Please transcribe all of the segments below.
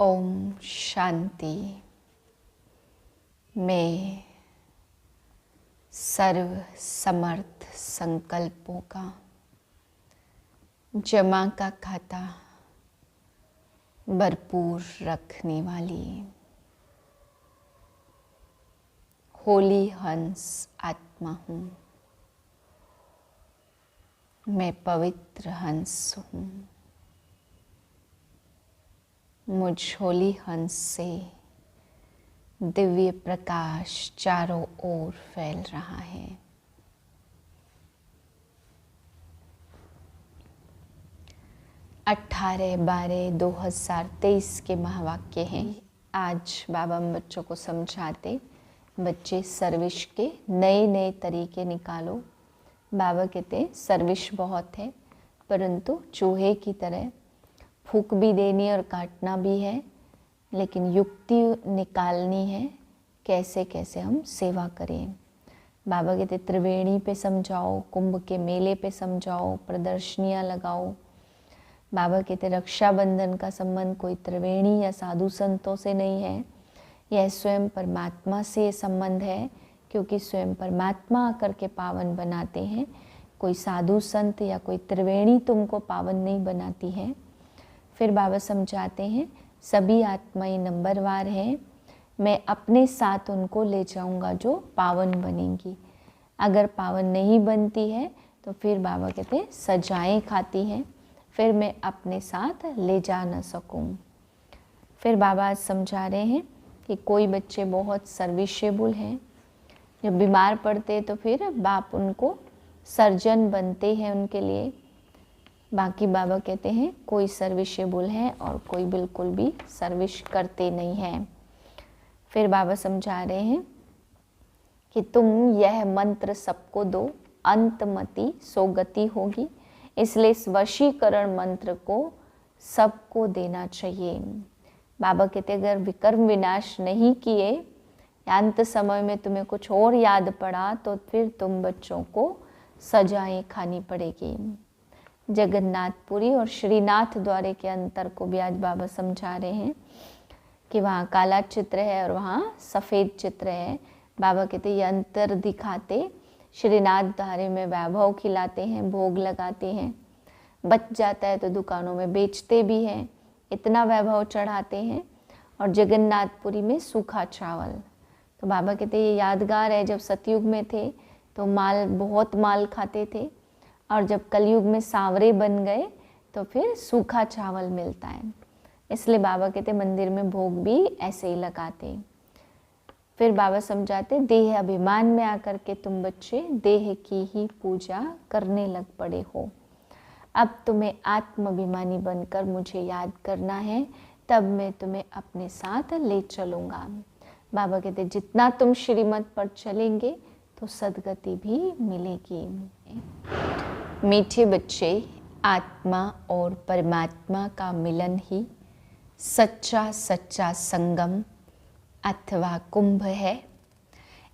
ओम शांति। मैं सर्व समर्थ संकल्पों का जमा का खाता भरपूर रखने वाली होली हंस आत्मा हूँ। मैं पवित्र हंस हूँ। मुझ होली हंस से दिव्य प्रकाश चारों ओर फैल रहा है। अट्ठारह 12/2023 के महावाक्य हैं। आज बाबा हम बच्चों को समझाते, बच्चे सर्विस के नए नए तरीके निकालो। बाबा कहते सर्विस बहुत है, परंतु चूहे की तरह फूंक भी देनी और काटना भी है, लेकिन युक्ति निकालनी है कैसे कैसे हम सेवा करें। बाबा कहते त्रिवेणी पे समझाओ, कुंभ के मेले पे समझाओ, प्रदर्शनियाँ लगाओ। बाबा कहते रक्षाबंधन का संबंध कोई त्रिवेणी या साधु संतों से नहीं है, यह स्वयं परमात्मा से ये संबंध है, क्योंकि स्वयं परमात्मा आकर के पावन बनाते हैं। कोई साधु संत या कोई त्रिवेणी तुमको पावन नहीं बनाती है। फिर बाबा समझाते हैं सभी आत्माएं नंबरवार हैं, मैं अपने साथ उनको ले जाऊंगा जो पावन बनेंगी। अगर पावन नहीं बनती है तो फिर बाबा कहते हैं सजाएं खाती हैं, फिर मैं अपने साथ ले जा न सकूं। फिर बाबा आज समझा रहे हैं कि कोई बच्चे बहुत सर्विसेबल हैं, जब बीमार पड़ते तो फिर बाप उनको सर्जन बनते हैं उनके लिए। बाकी बाबा कहते हैं कोई सर्विसेबल है और कोई बिल्कुल भी सर्विस करते नहीं हैं। फिर बाबा समझा रहे हैं कि तुम यह मंत्र सबको दो, अंतमति सो गति होगी। इसलिए इस वशीकरण मंत्र को सबको देना चाहिए। बाबा कहते अगर विकर्म विनाश नहीं किए, अंत समय में तुम्हें कुछ और याद पड़ा तो फिर तुम बच्चों को सजाएं खानी पड़ेगी। जगन्नाथपुरी और श्रीनाथ द्वारे के अंतर को भी आज बाबा समझा रहे हैं कि वहाँ काला चित्र है और वहाँ सफ़ेद चित्र है। बाबा कहते ये अंतर दिखाते, श्रीनाथ द्वारे में वैभव खिलाते हैं, भोग लगाते हैं, बच जाता है तो दुकानों में बेचते भी हैं, इतना वैभव चढ़ाते हैं। और जगन्नाथपुरी में सूखा चावल। तो बाबा कहते ये यादगार है, जब सतयुग में थे तो बहुत माल खाते थे, और जब कलयुग में सांवरे बन गए तो फिर सूखा चावल मिलता है। इसलिए बाबा कहते मंदिर में भोग भी ऐसे ही लगाते। फिर बाबा समझाते देह अभिमान में आकर के तुम बच्चे देह की ही पूजा करने लग पड़े हो। अब तुम्हें आत्माभिमानी बनकर मुझे याद करना है, तब मैं तुम्हें अपने साथ ले चलूँगा। बाबा कहते जितना तुम श्रीमत पर चलेंगे तो सद्गति भी मिलेगी। मीठे बच्चे, आत्मा और परमात्मा का मिलन ही सच्चा सच्चा संगम अथवा कुंभ है।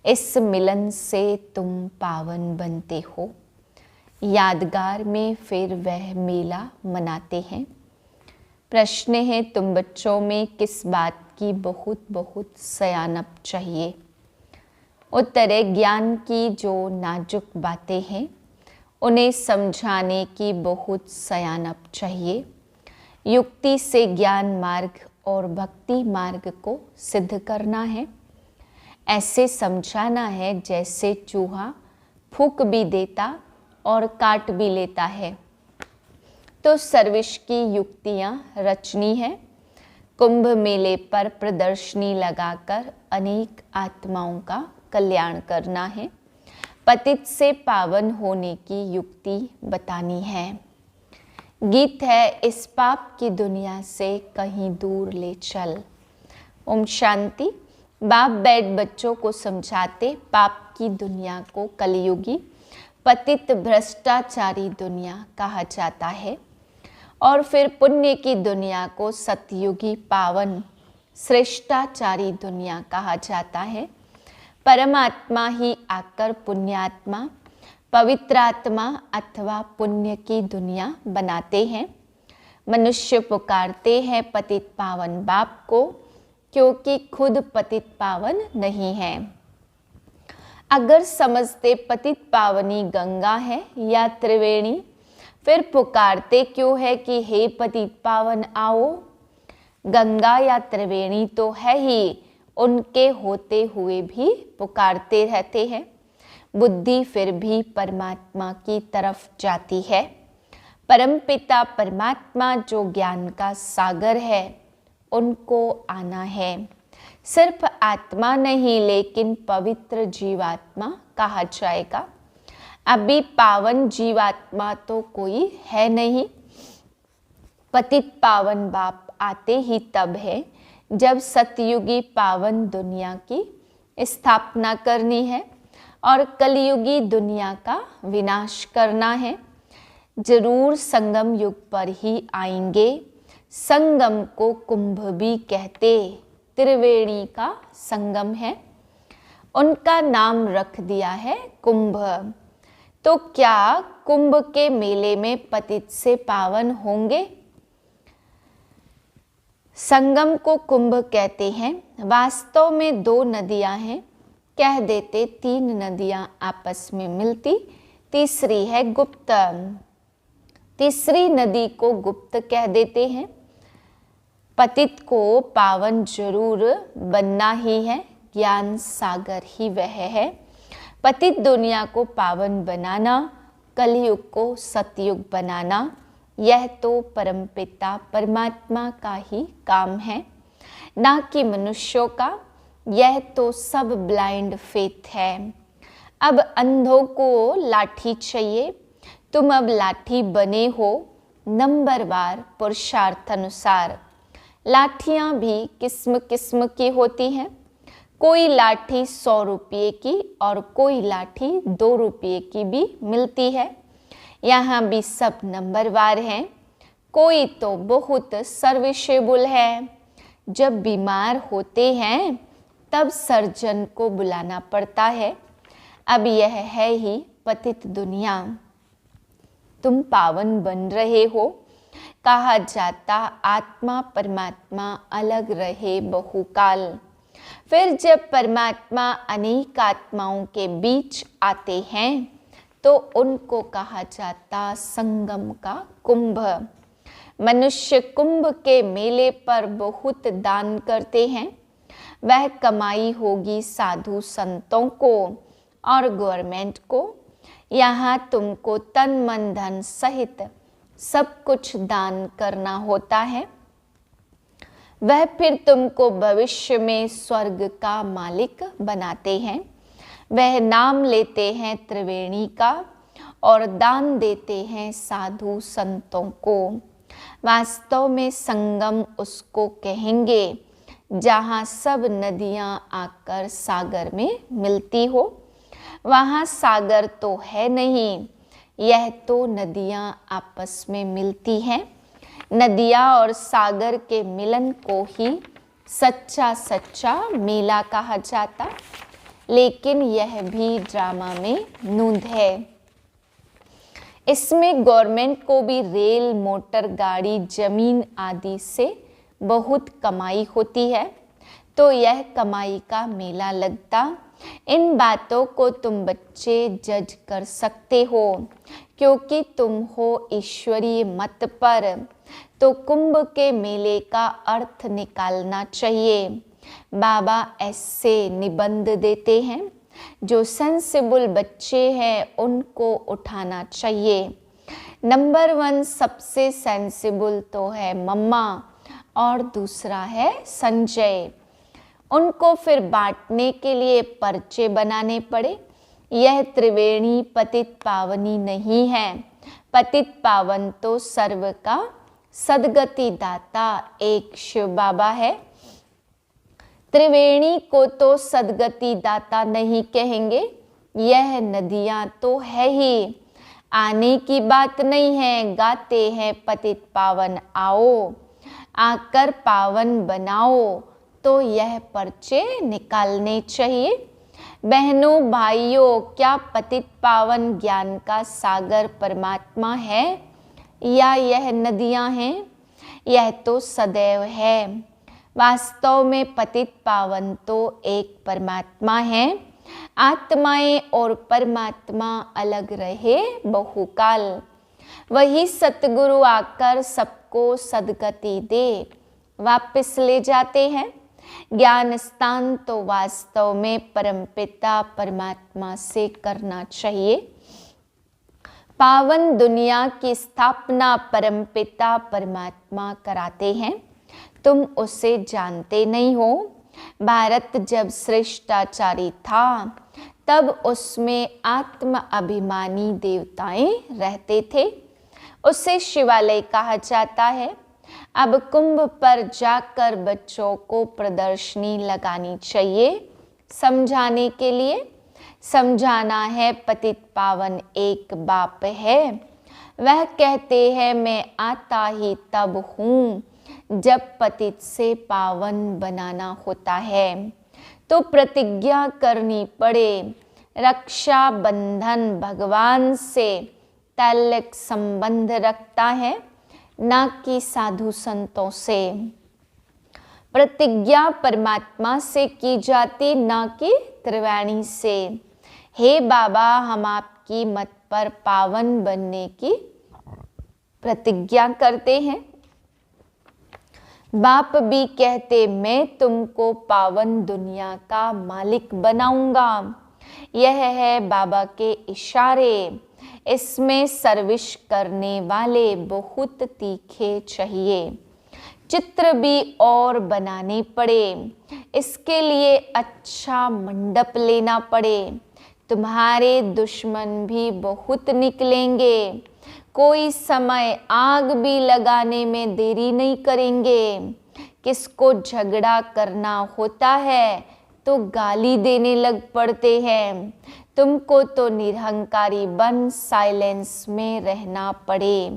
इस मिलन से तुम पावन बनते हो। यादगार में फिर वह मेला मनाते हैं। प्रश्न है तुम बच्चों में किस बात की बहुत बहुत सयानप चाहिए? उत्तर है ज्ञान की जो नाजुक बातें हैं उन्हें समझाने की बहुत सयानप चाहिए। युक्ति से ज्ञान मार्ग और भक्ति मार्ग को सिद्ध करना है। ऐसे समझाना है जैसे चूहा फूंक भी देता और काट भी लेता है। तो सर्विस की युक्तियाँ रचनी है। कुंभ मेले पर प्रदर्शनी लगाकर अनेक आत्माओं का कल्याण करना है। पतित से पावन होने की युक्ति बतानी है। गीत है इस पाप की दुनिया से कहीं दूर ले चल। ओम शांति। बाप बैठ बच्चों को समझाते पाप की दुनिया को कलयुगी पतित भ्रष्टाचारी दुनिया कहा जाता है, और फिर पुण्य की दुनिया को सतयुगी पावन श्रेष्ठाचारी दुनिया कहा जाता है। परमात्मा ही आकर पुण्यात्मा, पवित्रात्मा अथवा पुण्य की दुनिया बनाते हैं। मनुष्य पुकारते हैं पतित पावन बाप को, क्योंकि खुद पतित पावन नहीं है। अगर समझते पतित पावनी गंगा है या त्रिवेणी, फिर पुकारते क्यों है कि हे पतित पावन आओ। गंगा या त्रिवेणी तो है ही, उनके होते हुए भी पुकारते रहते हैं। बुद्धि फिर भी परमात्मा की तरफ जाती है। परमपिता परमात्मा जो ज्ञान का सागर है, उनको आना है। सिर्फ आत्मा नहीं, लेकिन पवित्र जीवात्मा कहा जाएगा। अभी पावन जीवात्मा तो कोई है नहीं। पतित पावन बाप आते ही तब है जब सतयुगी पावन दुनिया की स्थापना करनी है और कलयुगी दुनिया का विनाश करना है। जरूर संगम युग पर ही आएंगे। संगम को कुंभ भी कहते, त्रिवेणी का संगम है, उनका नाम रख दिया है कुंभ। तो क्या कुंभ के मेले में पतित से पावन होंगे? संगम को कुंभ कहते हैं। वास्तव में 2 नदियां हैं, कह देते 3 नदियां आपस में मिलती, तीसरी है गुप्त। तीसरी नदी को गुप्त कह देते हैं। पतित को पावन जरूर बनना ही है, ज्ञान सागर ही वह है। पतित दुनिया को पावन बनाना, कलयुग को सतयुग बनाना, यह तो परमपिता परमात्मा का ही काम है, ना कि मनुष्यों का। यह तो सब ब्लाइंड फेथ है। अब अंधों को लाठी चाहिए, तुम अब लाठी बने हो नंबरवार पुरुषार्थ अनुसार। लाठियाँ भी किस्म किस्म की होती हैं। कोई लाठी 100 रुपये की और कोई लाठी 2 रुपये की भी मिलती है। यहाँ भी सब नंबरवार हैं। कोई तो बहुत सर्विसेबल है। जब बीमार होते हैं तब सर्जन को बुलाना पड़ता है। अब यह है ही पतित दुनिया। तुम पावन बन रहे हो। कहा जाता आत्मा परमात्मा अलग रहे बहुकाल। फिर जब परमात्मा अनेक आत्माओं के बीच आते हैं तो उनको कहा जाता संगम का कुंभ। मनुष्य कुंभ के मेले पर बहुत दान करते हैं। वह कमाई होगी साधु संतों को और गवर्नमेंट को। यहाँ तुमको तन मन धन सहित सब कुछ दान करना होता है। वह फिर तुमको भविष्य में स्वर्ग का मालिक बनाते हैं। वह नाम लेते हैं त्रिवेणी का और दान देते हैं साधु संतों को। वास्तव में संगम उसको कहेंगे जहाँ सब नदियाँ आकर सागर में मिलती हो। वहाँ सागर तो है नहीं, यह तो नदियाँ आपस में मिलती हैं। नदियाँ और सागर के मिलन को ही सच्चा सच्चा मेला कहा जाता। लेकिन यह भी ड्रामा में नूंद है। इसमें गवर्नमेंट को भी रेल, मोटर गाड़ी, जमीन आदि से बहुत कमाई होती है, तो यह कमाई का मेला लगता। इन बातों को तुम बच्चे जज कर सकते हो, क्योंकि तुम हो ईश्वरीय मत पर। तो कुंभ के मेले का अर्थ निकालना चाहिए। बाबा ऐसे निबंध देते हैं, जो सेंसिबल बच्चे हैं उनको उठाना चाहिए। नंबर 1 सबसे सेंसिबल तो है मम्मा और दूसरा है संजय। उनको फिर बांटने के लिए पर्चे बनाने पड़े। यह त्रिवेणी पतित पावनी नहीं है। पतित पावन तो सर्व का सदगति दाता एक शिव बाबा है। त्रिवेणी को तो सदगति दाता नहीं कहेंगे। यह नदियाँ तो है ही, आने की बात नहीं है। गाते हैं पतित पावन आओ, आकर पावन बनाओ। तो यह पर्चे निकालने चाहिए। बहनों भाइयों, क्या पतित पावन ज्ञान का सागर परमात्मा है या यह नदियाँ हैं? यह तो सदैव है। वास्तव में पतित पावन तो एक परमात्मा है। आत्माएं और परमात्मा अलग रहे बहुकाल। वही सतगुरु आकर सबको सदगति दे वापस ले जाते हैं। ज्ञान स्थान तो वास्तव में परमपिता परमात्मा से करना चाहिए। पावन दुनिया की स्थापना परमपिता परमात्मा कराते हैं। तुम उसे जानते नहीं हो। भारत जब श्रेष्ठाचारी था तब उसमें आत्म अभिमानी देवताएं रहते थे। उसे शिवालय कहा जाता है। अब कुंभ पर जाकर बच्चों को प्रदर्शनी लगानी चाहिए समझाने के लिए। समझाना है पतित पावन एक बाप है। वह कहते हैं मैं आता ही तब हूँ जब पतित से पावन बनाना होता है तो प्रतिज्ञा करनी पड़े। रक्षा बंधन भगवान से तैल्लिक संबंध रखता है, ना कि साधु संतों से। प्रतिज्ञा परमात्मा से की जाती, ना कि त्रिवेणी से। हे बाबा, हम आपकी मत पर पावन बनने की प्रतिज्ञा करते हैं। बाप भी कहते मैं तुमको पावन दुनिया का मालिक बनाऊंगा। यह है बाबा के इशारे। इसमें सर्विस करने वाले बहुत तीखे चाहिए। चित्र भी और बनाने पड़े। इसके लिए अच्छा मंडप लेना पड़े। तुम्हारे दुश्मन भी बहुत निकलेंगे। कोई समय आग भी लगाने में देरी नहीं करेंगे। किसको झगड़ा करना होता है तो गाली देने लग पड़ते हैं। तुमको तो निरहंकारी बन साइलेंस में रहना पड़े।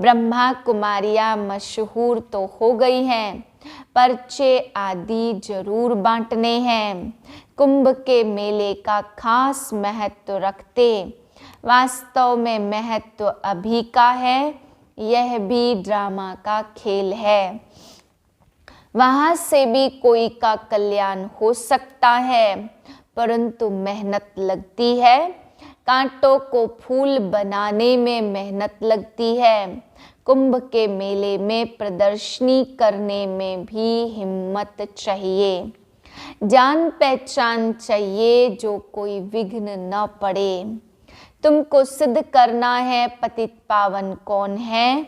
ब्रह्मा कुमारियां मशहूर तो हो गई हैं, पर्चे आदि जरूर बांटने हैं। कुंभ के मेले का खास महत्व रखते। वास्तव में महत्व अभी का है, यह भी ड्रामा का खेल है। वहां से भी कोई का कल्याण हो सकता है, परंतु मेहनत लगती है। कांटों को फूल बनाने में मेहनत लगती है। कुंभ के मेले में प्रदर्शनी करने में भी हिम्मत चाहिए। जान पहचान चाहिए जो कोई विघ्न न पड़े। तुमको सिद्ध करना है पतित पावन कौन है।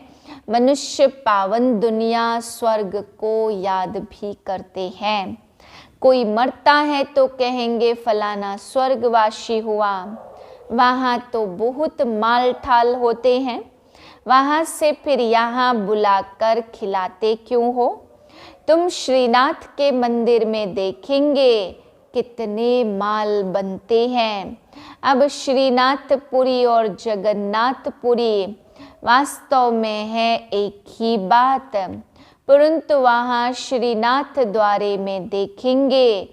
मनुष्य पावन दुनिया स्वर्ग को याद भी करते हैं। कोई मरता है तो कहेंगे फलाना स्वर्गवासी हुआ। वहाँ तो बहुत माल ठाल होते हैं। वहाँ से फिर यहाँ बुलाकर खिलाते क्यों हो। तुम श्रीनाथ के मंदिर में देखेंगे कितने माल बनते हैं। अब श्रीनाथपुरी और जगन्नाथपुरी वास्तव में है एक ही बात, परंतु वहाँ श्रीनाथ द्वारे में देखेंगे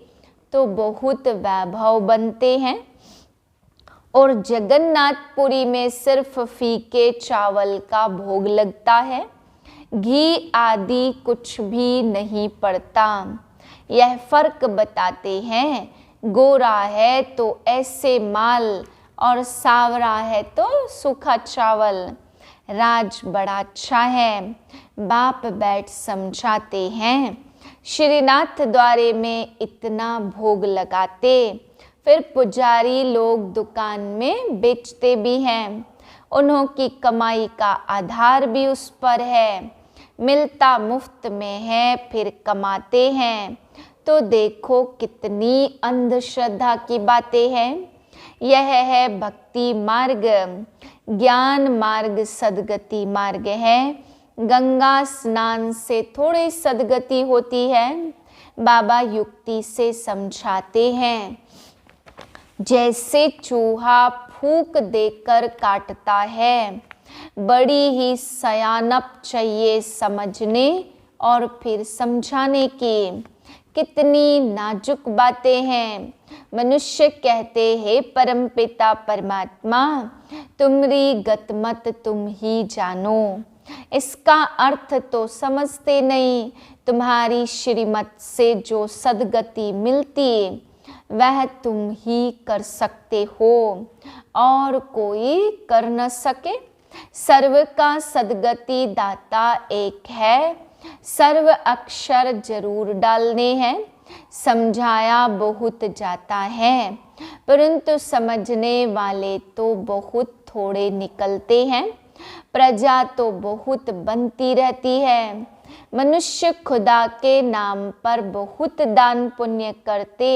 तो बहुत वैभव बनते हैं और जगन्नाथपुरी में सिर्फ फीके चावल का भोग लगता है। घी आदि कुछ भी नहीं पड़ता। यह फर्क बताते हैं। गोरा है तो ऐसे माल और सावरा है तो सूखा चावल। राज बड़ा अच्छा है। बाप बैठ समझाते हैं। श्रीनाथ द्वारे में इतना भोग लगाते, फिर पुजारी लोग दुकान में बेचते भी हैं। उन्हों की कमाई का आधार भी उस पर है। मिलता मुफ्त में है फिर कमाते हैं। तो देखो कितनी अंधश्रद्धा की बातें हैं। यह है भक्ति मार्ग। ज्ञान मार्ग सदगति मार्ग है। गंगा स्नान से थोड़ी सदगति होती है। बाबा युक्ति से समझाते हैं। जैसे चूहा फूंक देकर काटता है, बड़ी ही सयानप चाहिए समझने और फिर समझाने की। कितनी नाजुक बातें हैं। मनुष्य कहते हैं परमपिता परमात्मा, तुम्हारी गतमत तुम ही जानो। इसका अर्थ तो समझते नहीं। तुम्हारी श्रीमत से जो सद्गति मिलती वह तुम ही कर सकते हो और कोई कर न सके। सर्व का सद्गति दाता एक है, सर्व अक्षर जरूर डालने हैं। समझाया बहुत जाता है परंतु समझने वाले तो बहुत थोड़े निकलते हैं। प्रजा तो बहुत बनती रहती है। मनुष्य खुदा के नाम पर बहुत दान पुण्य करते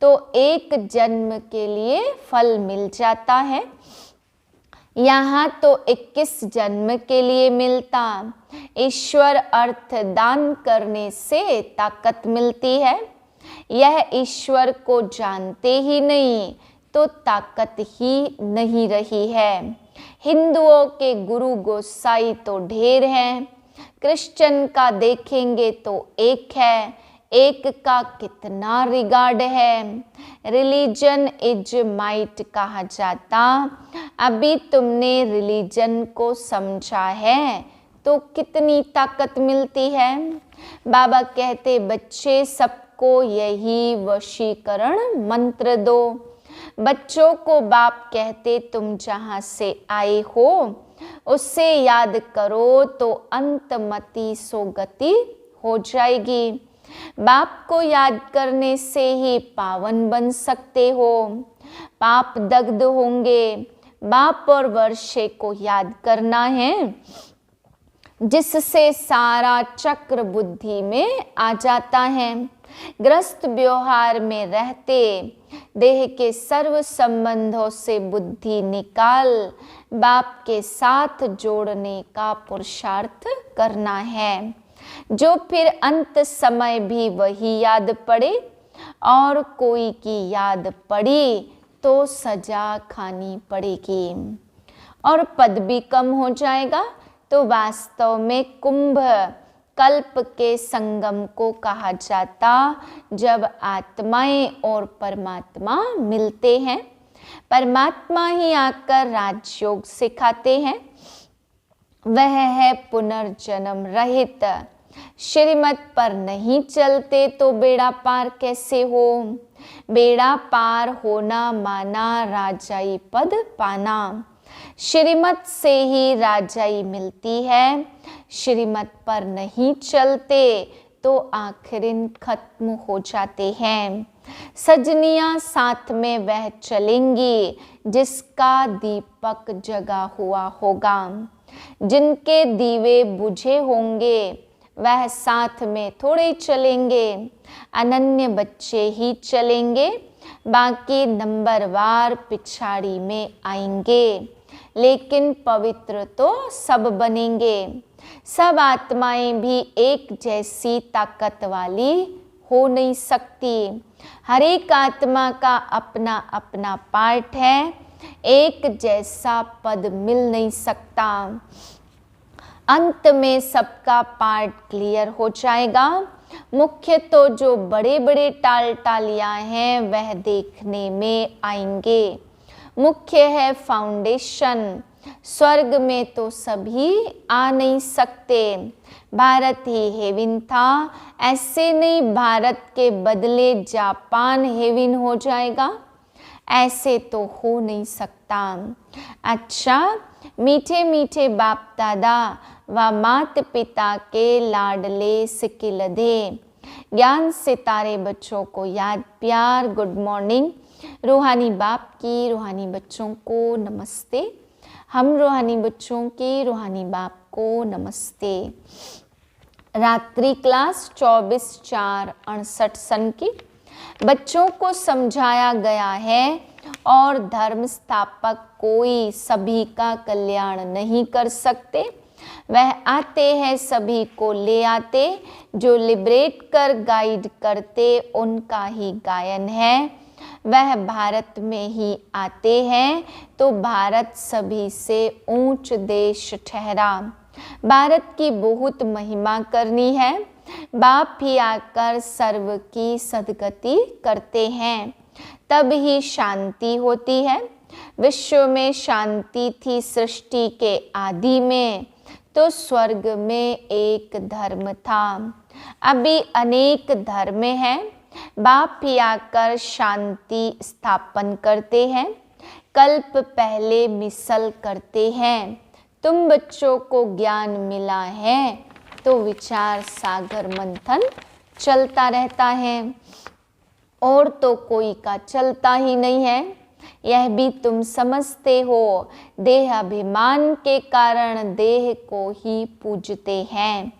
तो एक जन्म के लिए फल मिल जाता है, यहाँ तो 21 जन्म के लिए मिलता। ईश्वर अर्थ दान करने से ताकत मिलती है। यह ईश्वर को जानते ही नहीं तो ताकत ही नहीं रही है। हिंदुओं के गुरु गोसाई तो ढेर हैं, क्रिश्चियन का देखेंगे तो एक है, एक का कितना रिगार्ड है। रिलीजन इज माइट कहा जाता। अभी तुमने रिलीजन को समझा है तो कितनी ताकत मिलती है। बाबा कहते बच्चे सबको यही वशीकरण मंत्र दो। बच्चों को बाप कहते तुम जहाँ से आए हो उससे याद करो तो अंतमति सोगति हो जाएगी। बाप को याद करने से ही पावन बन सकते हो। पाप दग्ध होंगे। बाप और वर्षे को याद करना है जिससे सारा चक्र बुद्धि में आ जाता है। ग्रस्त व्यवहार में रहते देह के सर्व संबंधों से बुद्धि निकाल बाप के साथ जोड़ने का पुरुषार्थ करना है, जो फिर अंत समय भी वही याद पड़े और कोई की याद पड़ी तो सजा खानी पड़ेगी और पद भी कम हो जाएगा। तो वास्तव में कुंभ कल्प के संगम को कहा जाता जब आत्माएं और परमात्मा मिलते हैं। परमात्मा ही आकर राजयोग सिखाते हैं। वह है पुनर्जन्म रहित। श्रीमत पर नहीं चलते तो बेड़ा पार कैसे हो। बेड़ा पार होना माना राजाई पद पाना। श्रीमत से ही राजाई मिलती है। श्रीमत पर नहीं चलते तो आखिरिन खत्म हो जाते हैं। सजनियां साथ में वह चलेंगी जिसका दीपक जगा हुआ होगा। जिनके दीवे बुझे होंगे वह साथ में थोड़े चलेंगे। अनन्य बच्चे ही चलेंगे, बाकी नंबरवार पिछाड़ी में आएंगे। लेकिन पवित्र तो सब बनेंगे। सब आत्माएं भी एक जैसी ताकत वाली हो नहीं सकती। हर एक आत्मा का अपना अपना पार्ट है। एक जैसा पद मिल नहीं सकता। अंत में सबका पार्ट क्लियर हो जाएगा। मुख्य तो जो बड़े बड़े टाल टालियां हैं वह देखने में आएंगे। मुख्य है फाउंडेशन। स्वर्ग में तो सभी आ नहीं सकते। भारत ही हेविन था, ऐसे नहीं भारत के बदले जापान हेविन हो जाएगा। ऐसे तो हो नहीं सकता। अच्छा, मीठे मीठे बाप दादा व माता पिता के लाडले सिकिलधे ज्ञान सितारे बच्चों को याद प्यार गुड मॉर्निंग। रूहानी बाप की रूहानी बच्चों को नमस्ते। हम रूहानी बच्चों की रूहानी बाप को नमस्ते। रात्रि क्लास 24/4/68 सन की बच्चों को समझाया गया है और धर्म स्थापक कोई सभी का कल्याण नहीं कर सकते। वह आते हैं सभी को ले आते, जो लिबरेट कर गाइड करते उनका ही गायन है। वह भारत में ही आते हैं तो भारत सभी से ऊंच देश ठहरा। भारत की बहुत महिमा करनी है। बाप ही आकर सर्व की सद्गति करते हैं, तब ही शांति होती है। विश्व में शांति थी सृष्टि के आदि में, तो स्वर्ग में एक धर्म था, अभी अनेक धर्म हैं। बाप ही आकर शांति स्थापन करते हैं, कल्प पहले मिसल करते हैं। तुम बच्चों को ज्ञान मिला है तो विचार सागर मंथन चलता रहता है, और तो कोई का चलता ही नहीं है। यह भी तुम समझते हो, देह अभिमान के कारण देह को ही पूजते हैं।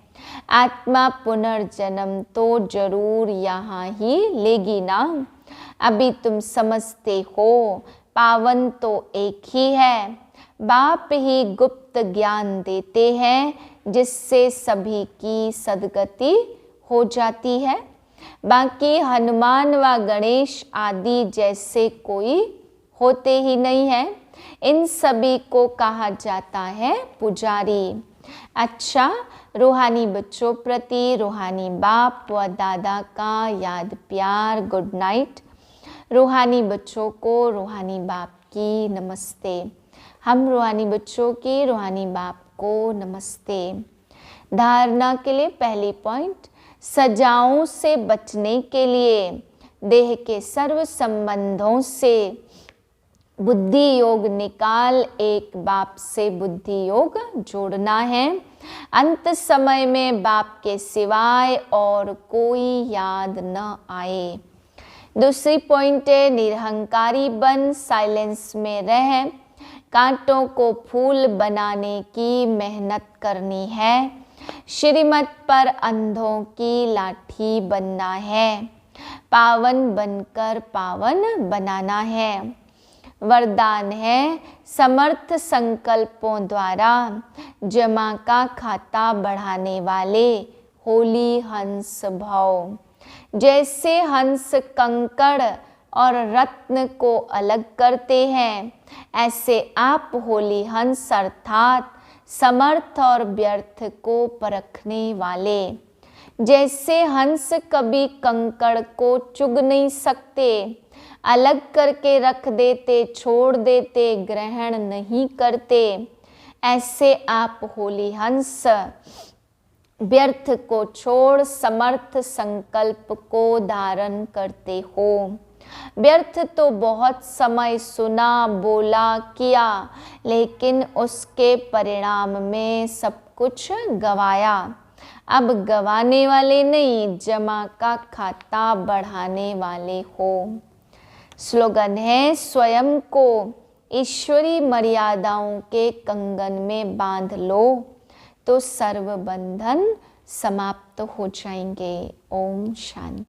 आत्मा पुनर्जन्म तो जरूर यहाँ ही लेगी ना। अभी तुम समझते हो, पावन तो एक ही है। बाप ही गुप्त ज्ञान देते हैं, जिससे सभी की सद्गति हो जाती है। बाकी हनुमान व गणेश आदि जैसे कोई होते ही नहीं है। इन सभी को कहा जाता है पुजारी। अच्छा, रूहानी बच्चों प्रति रूहानी बाप व दादा का याद प्यार गुड नाइट। रूहानी बच्चों को रूहानी बाप की नमस्ते। हम रूहानी बच्चों की रूहानी बाप को नमस्ते। धारणा के लिए पहली पॉइंट, सजाओं से बचने के लिए देह के सर्व संबंधों से बुद्धि योग निकाल एक बाप से बुद्धि योग जोड़ना है। अंत समय में बाप के सिवाय और कोई याद न आए। दूसरी पॉइंट है, निरहंकारी बन साइलेंस में रह कांटों को फूल बनाने की मेहनत करनी है। श्रीमत पर अंधों की लाठी बनना है, पावन बनकर पावन बनाना है। वरदान है, समर्थ संकल्पों द्वारा जमा का खाता बढ़ाने वाले होली हंस भव। जैसे हंस कंकड़ और रत्न को अलग करते हैं, ऐसे आप होली हंस अर्थात समर्थ और व्यर्थ को परखने वाले। जैसे हंस कभी कंकड़ को चुग नहीं सकते, अलग करके रख देते, छोड़ देते, ग्रहण नहीं करते, ऐसे आप होली हंस व्यर्थ को छोड़ समर्थ संकल्प को धारण करते हो। व्यर्थ तो बहुत समय सुना, बोला, किया, लेकिन उसके परिणाम में सब कुछ गवाया। अब गवाने वाले नहीं, जमा का खाता बढ़ाने वाले हो। स्लोगन है, स्वयं को ईश्वरी मर्यादाओं के कंगन में बांध लो तो सर्व बंधन समाप्त हो जाएंगे। ओम शांति।